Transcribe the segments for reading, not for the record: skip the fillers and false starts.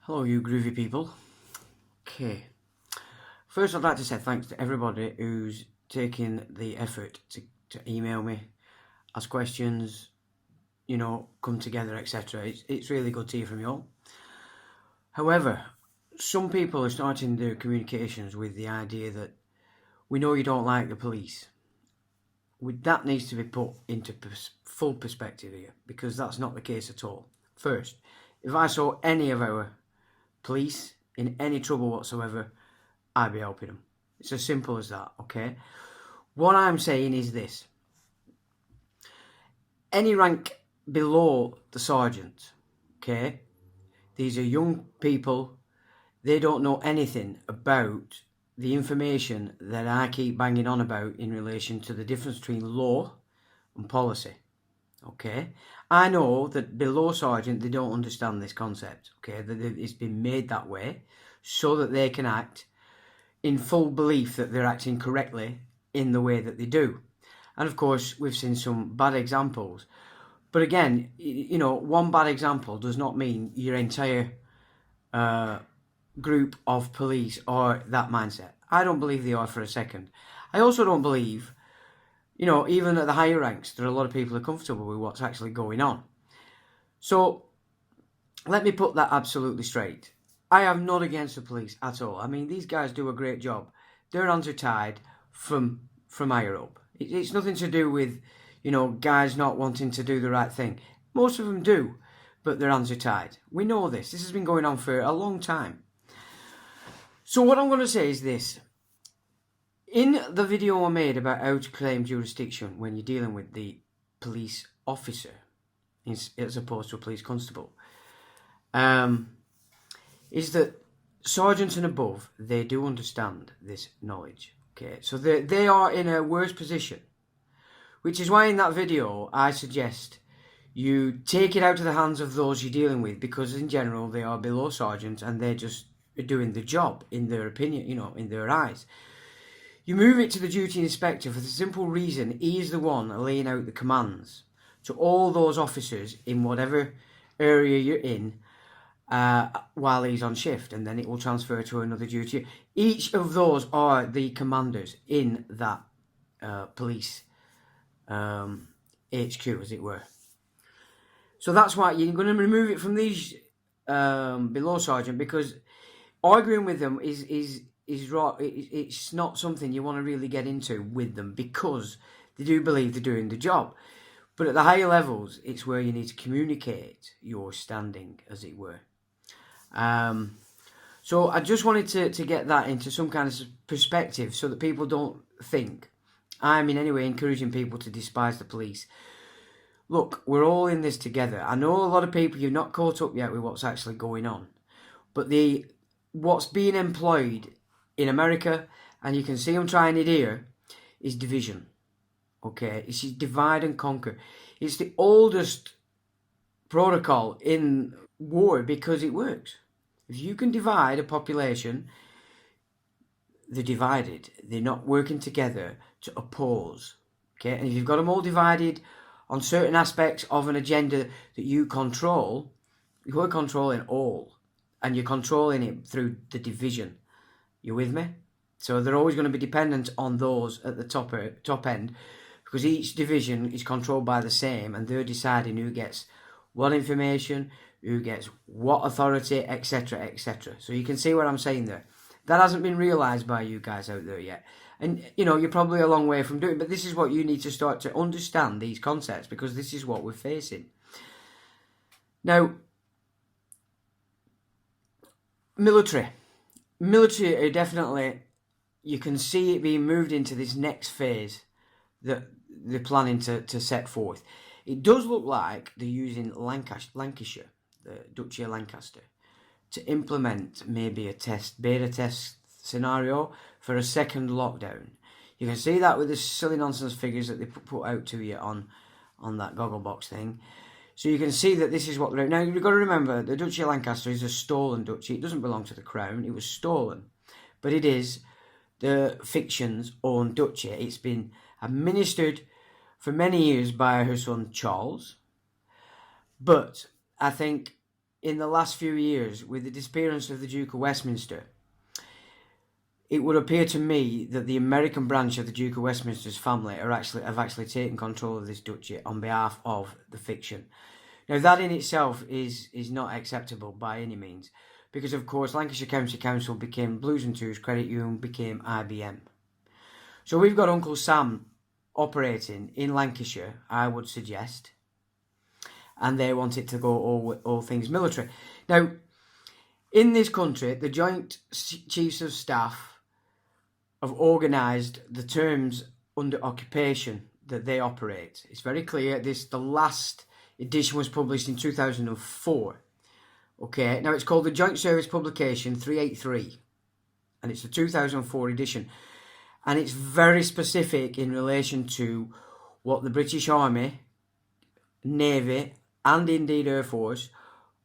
Hello, you groovy people. Okay. First, I'd like to say thanks to everybody who's taken the effort to email me, ask questions, come together, etc. It's really good to hear from you all. However, some people are starting their communications with the idea that we know you don't like the police. That needs to be put into full perspective here, because that's not the case at all. First, if I saw any of our police in any trouble whatsoever, I'd be helping them. It's as simple as that, okay? What I'm saying is this. Any rank below the sergeant, okay? These are young people. They don't know anything about the information that I keep banging on about in relation to the difference between law and policy, okay? I know that below sergeant, they don't understand this concept, okay? That it's been made that way so that they can act in full belief that they're acting correctly in the way that they do. And of course, we've seen some bad examples. But again, one bad example does not mean your entire group of police are that mindset. I don't believe they are for a second. I also don't believe, even at the higher ranks, there are a lot of people who are comfortable with what's actually going on. So let me put that absolutely straight. I am not against the police at all. I mean, these guys do a great job. Their hands are tied from higher up. It's nothing to do with, guys not wanting to do the right thing. Most of them do, but their hands are tied. We know this. This has been going on for a long time. So what I'm going to say is this. In the video I made about how to claim jurisdiction when you're dealing with the police officer, as opposed to a police constable, is that sergeants and above, they do understand this knowledge. Okay, so they are in a worse position, which is why in that video I suggest you take it out of the hands of those you're dealing with, because in general they are below sergeants and they're just doing the job in their opinion, in their eyes. You move it to the duty inspector for the simple reason he is the one laying out the commands to all those officers in whatever area you're in, while he's on shift, and then it will transfer to another duty. Each of those are the commanders in that police HQ, as it were. So that's why you're going to remove it from these below sergeant, because arguing with them is right. It's not something you want to really get into with them, because they do believe they're doing the job. But at the higher levels, it's where you need to communicate your standing, as it were. So I just wanted to get that into some kind of perspective, so that people don't think I'm in any way encouraging people to despise the police. Look, we're all in this together. I know a lot of people, you're not caught up yet with what's actually going on, but what's being employed in America, and you can see them trying it here, is division. Okay, it's divide and conquer. It's the oldest protocol in war, because it works. If you can divide a population, they're divided. They're not working together to oppose. Okay, and if you've got them all divided on certain aspects of an agenda that you control, you're controlling all, and you're controlling it through the division. You with me? So they're always going to be dependent on those at the top end, because each division is controlled by the same, and they're deciding who gets what information, who gets what authority, etc., etc. So you can see what I'm saying there. That hasn't been realised by you guys out there yet. And, you're probably a long way from doing it, but this is what you need to start to understand, these concepts, because this is what we're facing. Now, military are definitely, you can see it being moved into this next phase that they're planning to set forth. It does look like they're using Lancashire, the Duchy of Lancaster, to implement maybe a beta test scenario for a second lockdown. You can see that with the silly nonsense figures that they put out to you on that Gogglebox thing. So you can see that this is what they're... Now, you've got to remember, the Duchy of Lancaster is a stolen duchy. It doesn't belong to the crown. It was stolen. But it is the fiction's own duchy. It's been administered for many years by her son Charles. But I think in the last few years, with the disappearance of the Duke of Westminster, it would appear to me that the American branch of the Duke of Westminster's family have actually taken control of this duchy on behalf of the fiction. Now, that in itself is not acceptable by any means, because of course Lancashire County Council became Blues and Twos, Credit Union became IBM. So we've got Uncle Sam operating in Lancashire, I would suggest, and they want it to go all things military. Now, in this country, the Joint Chiefs of Staff have organised the terms under occupation that they operate. It's very clear. The last edition was published in 2004. Okay, now it's called the Joint Service Publication 383, and it's the 2004 edition, and it's very specific in relation to what the British Army, Navy, and indeed Air Force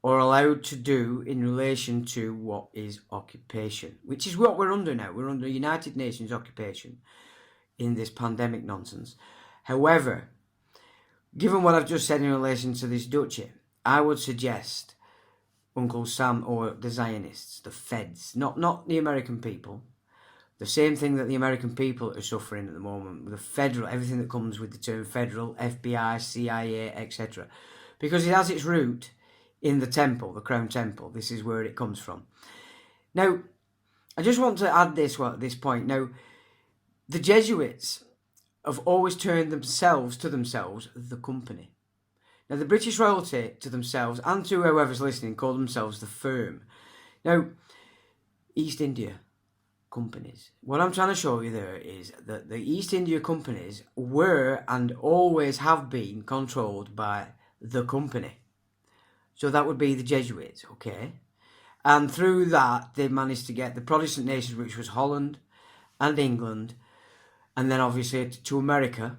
are allowed to do in relation to what is occupation, which is what we're under now. We're under United Nations occupation in this pandemic nonsense. However, given what I've just said in relation to this duchy, I would suggest Uncle Sam or the Zionists, the feds, not the American people, the same thing that the American people are suffering at the moment, with the federal, everything that comes with the term federal, FBI, CIA, etc. Because it has its root in the temple, the Crown Temple. This is where it comes from. Now, I just want to add this at this point. Now, the Jesuits have always turned themselves to themselves the company. Now, the British royalty to themselves and to whoever's listening call themselves the firm. Now, East India companies. What I'm trying to show you there is that the East India companies were and always have been controlled by the company. So that would be the Jesuits, okay? And through that, they managed to get the Protestant nations, which was Holland and England, and then obviously to America,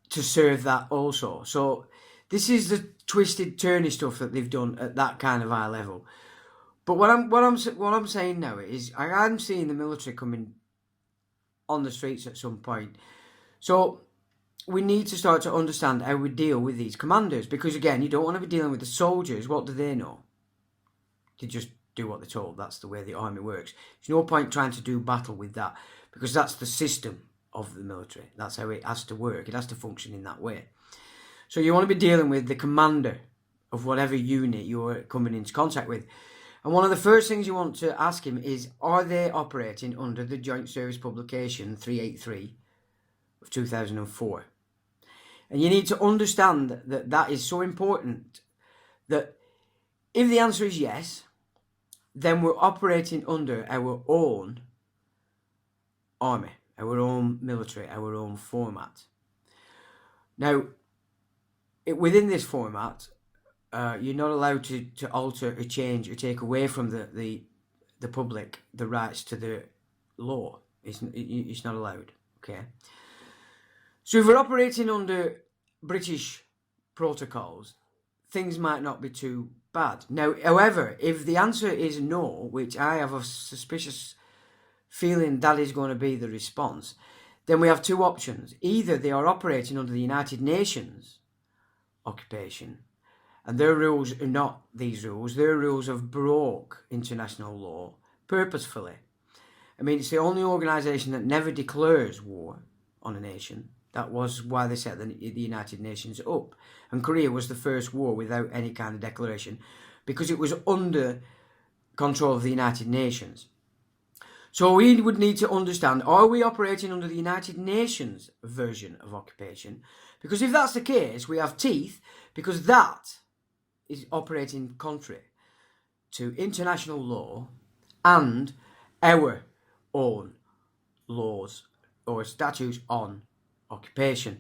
to serve that also. So this is the twisted, turny stuff that they've done at that kind of high level. But what I'm saying now is I'm seeing the military coming on the streets at some point. So we need to start to understand how we deal with these commanders, because again, you don't want to be dealing with the soldiers. What do they know? They just do what they're told. That's the way the army works. There's no point trying to do battle with that, because that's the system of the military. That's how it has to work. It has to function in that way. So you want to be dealing with the commander of whatever unit you're coming into contact with. And one of the first things you want to ask him is, are they operating under the Joint Service Publication 383 of 2004? And you need to understand that that is so important, that if the answer is yes, then we're operating under our own army, our own military, our own format. Now, within this format, you're not allowed to alter or change or take away from the public the rights to the law. It's not allowed, okay? So if we're operating under British protocols, things might not be too bad. Now, however, if the answer is no, which I have a suspicious feeling that is going to be the response, then we have two options. Either they are operating under the United Nations occupation, and their rules are not these rules. Their rules have broke international law purposefully. I mean, it's the only organisation that never declares war on a nation. That was why they set the United Nations up. And Korea was the first war without any kind of declaration, because it was under control of the United Nations. So we would need to understand, are we operating under the United Nations version of occupation? Because if that's the case, we have teeth, because that is operating contrary to international law and our own laws or statutes on occupation.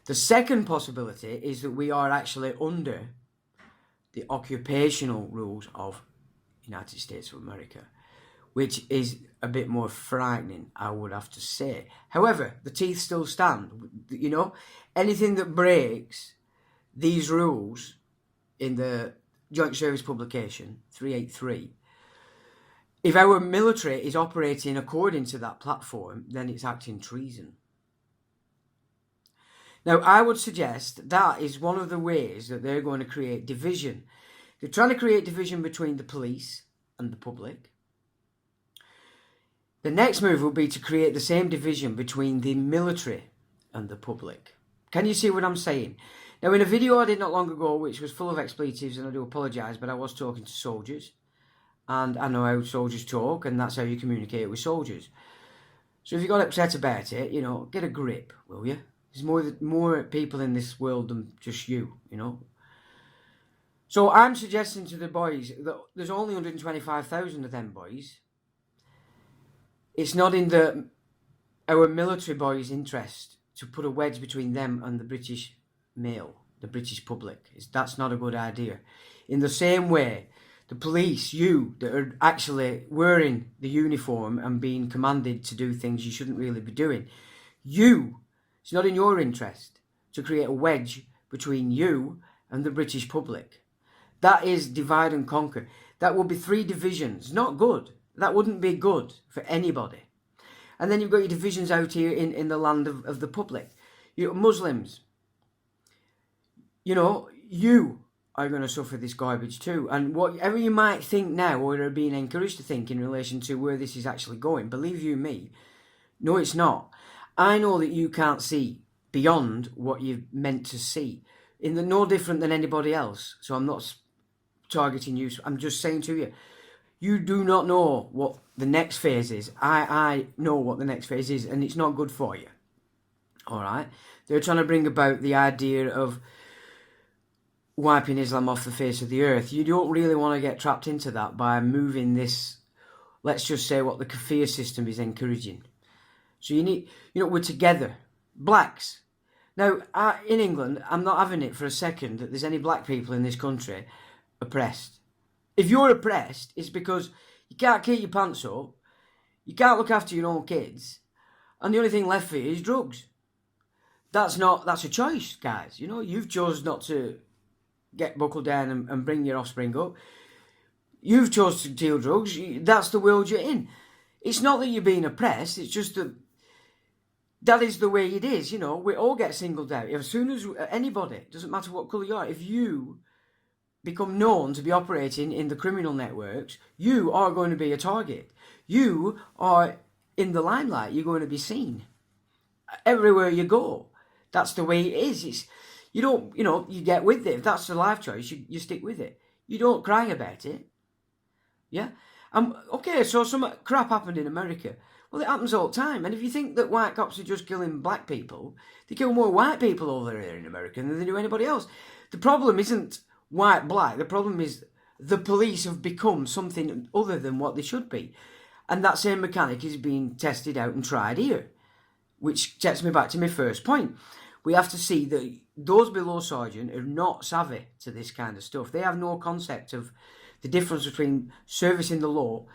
The second possibility is that we are actually under the occupational rules of United States of America, which is a bit more frightening, I would have to say. However, the teeth still stand. You know, anything that breaks these rules in the Joint Service Publication 383, if our military is operating according to that platform, then it's acting treason. Now, I would suggest that is one of the ways that they're going to create division. They're trying to create division between the police and the public. The next move will be to create the same division between the military and the public. Can you see what I'm saying? Now, in a video I did not long ago, which was full of expletives, and I do apologise, but I was talking to soldiers, and I know how soldiers talk, and that's how you communicate with soldiers. So if you got upset about it, get a grip, will you? There's more people in this world than just you, So I'm suggesting to the boys that there's only 125,000 of them boys. It's not in our military boys' interest to put a wedge between them and the British male, the British public. That's not a good idea. In the same way, the police, you that are actually wearing the uniform and being commanded to do things you shouldn't really be doing, it's not in your interest to create a wedge between you and the British public. That is divide and conquer. That would be 3 divisions. Not good. That wouldn't be good for anybody. And then you've got your divisions out here in the land of the public. Muslims. You are going to suffer this garbage too. And whatever you might think now, or are being encouraged to think in relation to where this is actually going, believe you me, no, it's not. I know that you can't see beyond what you're meant to see. No different than anybody else. So I'm not targeting you. I'm just saying to you, you do not know what the next phase is. I know what the next phase is, and it's not good for you. All right? They're trying to bring about the idea of wiping Islam off the face of the earth. You don't really want to get trapped into that by moving this, let's just say, what the kafir system is encouraging. So you need, we're together. Blacks. Now, in England, I'm not having it for a second that there's any black people in this country oppressed. If you're oppressed, it's because you can't keep your pants up, you can't look after your own kids, and the only thing left for you is drugs. That's a choice, guys. You've chosen not to get buckled down and bring your offspring up. You've chosen to deal drugs. That's the world you're in. It's not that you're being oppressed, it's just that is the way it is. We all get singled out. As soon as anybody, doesn't matter what colour you are, if you become known to be operating in the criminal networks, you are going to be a target. You are in the limelight. You're going to be seen everywhere you go. That's the way it is. You get with it. If that's the life choice, you stick with it. You don't cry about it. Yeah? Okay, so some crap happened in America. Well, it happens all the time. And if you think that white cops are just killing black people, they kill more white people over there in America than they do anybody else. The problem isn't white-black. The problem is the police have become something other than what they should be. And that same mechanic is being tested out and tried here. Which gets me back to my first point. We have to see that those below sergeant are not savvy to this kind of stuff. They have no concept of the difference between servicing the law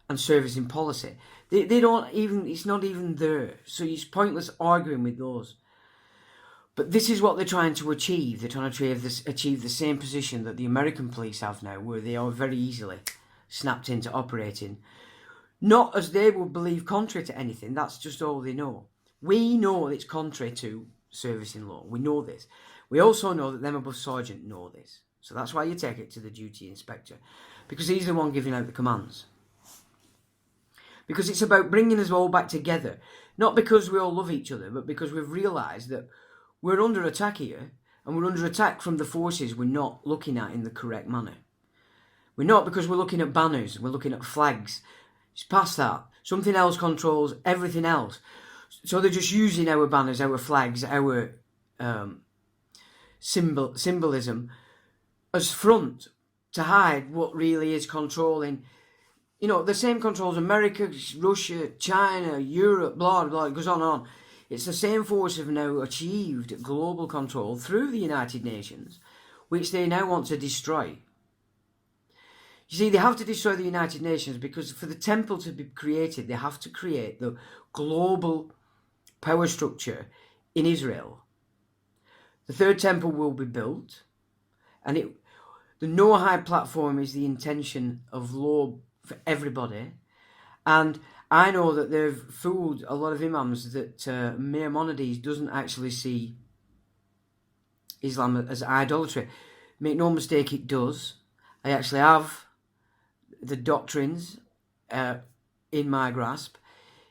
and servicing policy. They don't even, it's not even there. So it's pointless arguing with those. But this is what they're trying to achieve. They're trying to achieve the same position that the American police have now, where they are very easily snapped into operating. Not as they would believe contrary to anything, that's just all they know. We know it's contrary to servicing law. We know this. We also know that them above sergeant know this. So that's why you take it to the duty inspector. Because he's the one giving out the commands. Because it's about bringing us all back together. Not because we all love each other, but because we've realised that we're under attack here, and we're under attack from the forces we're not looking at in the correct manner. We're not, because we're looking at banners, we're looking at flags. It's past that. Something else controls everything else. So they're just using our banners, our flags, our symbolism as front to hide what really is controlling. The same controls America, Russia, China, Europe, blah, blah, it goes on and on. It's the same force have now achieved global control through the United Nations, which they now want to destroy. You see, they have to destroy the United Nations because for the temple to be created, they have to create the global power structure in Israel. The third temple will be built, and the Noahide platform is the intention of law for everybody. And I know that they've fooled a lot of imams that Maimonides doesn't actually see Islam as idolatry. Make no mistake, it does. I actually have the doctrines in my grasp.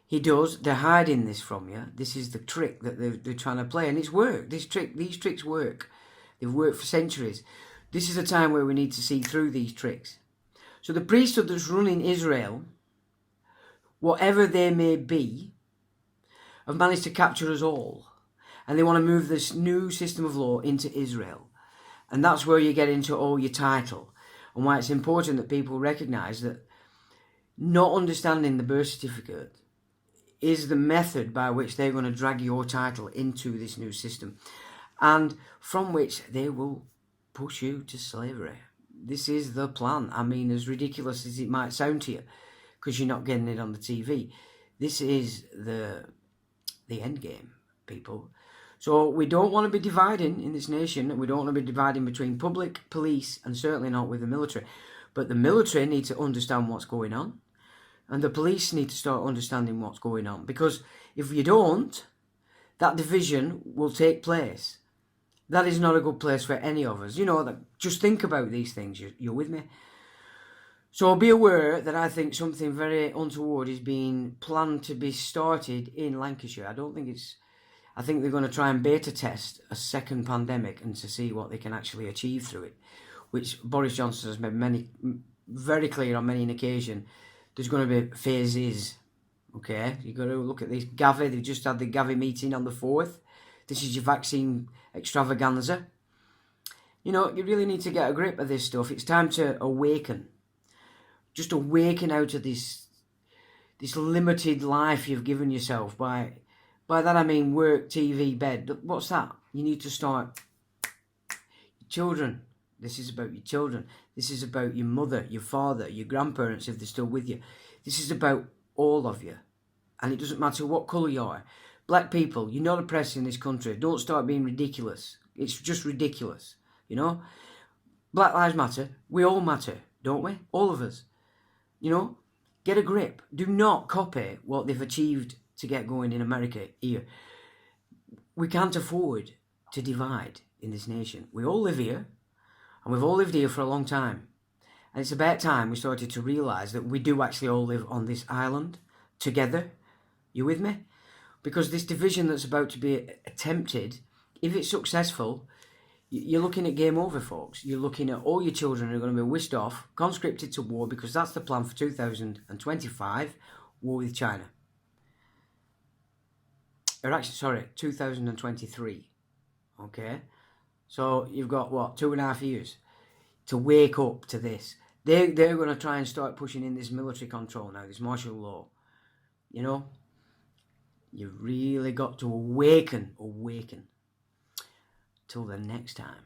He does. They're hiding this from you. This is the trick that they're trying to play, and it's worked. These tricks work. They've worked for centuries. This is a time where we need to see through these tricks. So the priesthood that's running Israel, whatever they may be, have managed to capture us all. And they want to move this new system of law into Israel. And that's where you get into all your title. And why it's important that people recognise that not understanding the birth certificate is the method by which they're going to drag your title into this new system. And from which they will push you to slavery. This is the plan. I mean, as ridiculous as it might sound to you, because you're not getting it on the TV, this is the end game, people. So we don't want to be dividing in this nation. We don't want to be dividing between public, police, and certainly not with the military. But the military need to understand what's going on. And the police need to start understanding what's going on. Because if you don't, that division will take place. That is not a good place for any of us. You know, just think about these things. You're with me? So be aware that I think something very untoward is being planned to be started in Lancashire. I think they're going to try and beta test a second pandemic and to see what they can actually achieve through it, which Boris Johnson has made very clear on many an occasion. There's going to be phases, okay? You've got to look at this Gavi. They've just had the Gavi meeting on the 4th. This is your vaccine extravaganza. You know, you really need to get a grip of this stuff. It's time to awaken. Just awaken out of this limited life you've given yourself. By that I mean work, TV, bed. What's that? You need to start. Children. This is about your children. This is about your mother, your father, your grandparents if they're still with you. This is about all of you. And it doesn't matter what colour you are. Black people, you're not oppressed in this country. Don't start being ridiculous. It's just ridiculous, you know? Black lives matter. We all matter, don't we? All of us. You know? Get a grip. Do not copy what they've achieved to get going in America here. We can't afford to divide in this nation. We all live here, and we've all lived here for a long time. And it's about time we started to realise that we do actually all live on this island together. You with me? Because this division that's about to be attempted, if it's successful, you're looking at game over, folks. You're looking at all your children are going to be whisked off, conscripted to war, because that's the plan for 2025, war with China. Or actually, sorry, 2023. Okay? So you've got, what, 2.5 years to wake up to this. They're going to try and start pushing in this military control now, this martial law. You know? You've really got to awaken. Till the next time.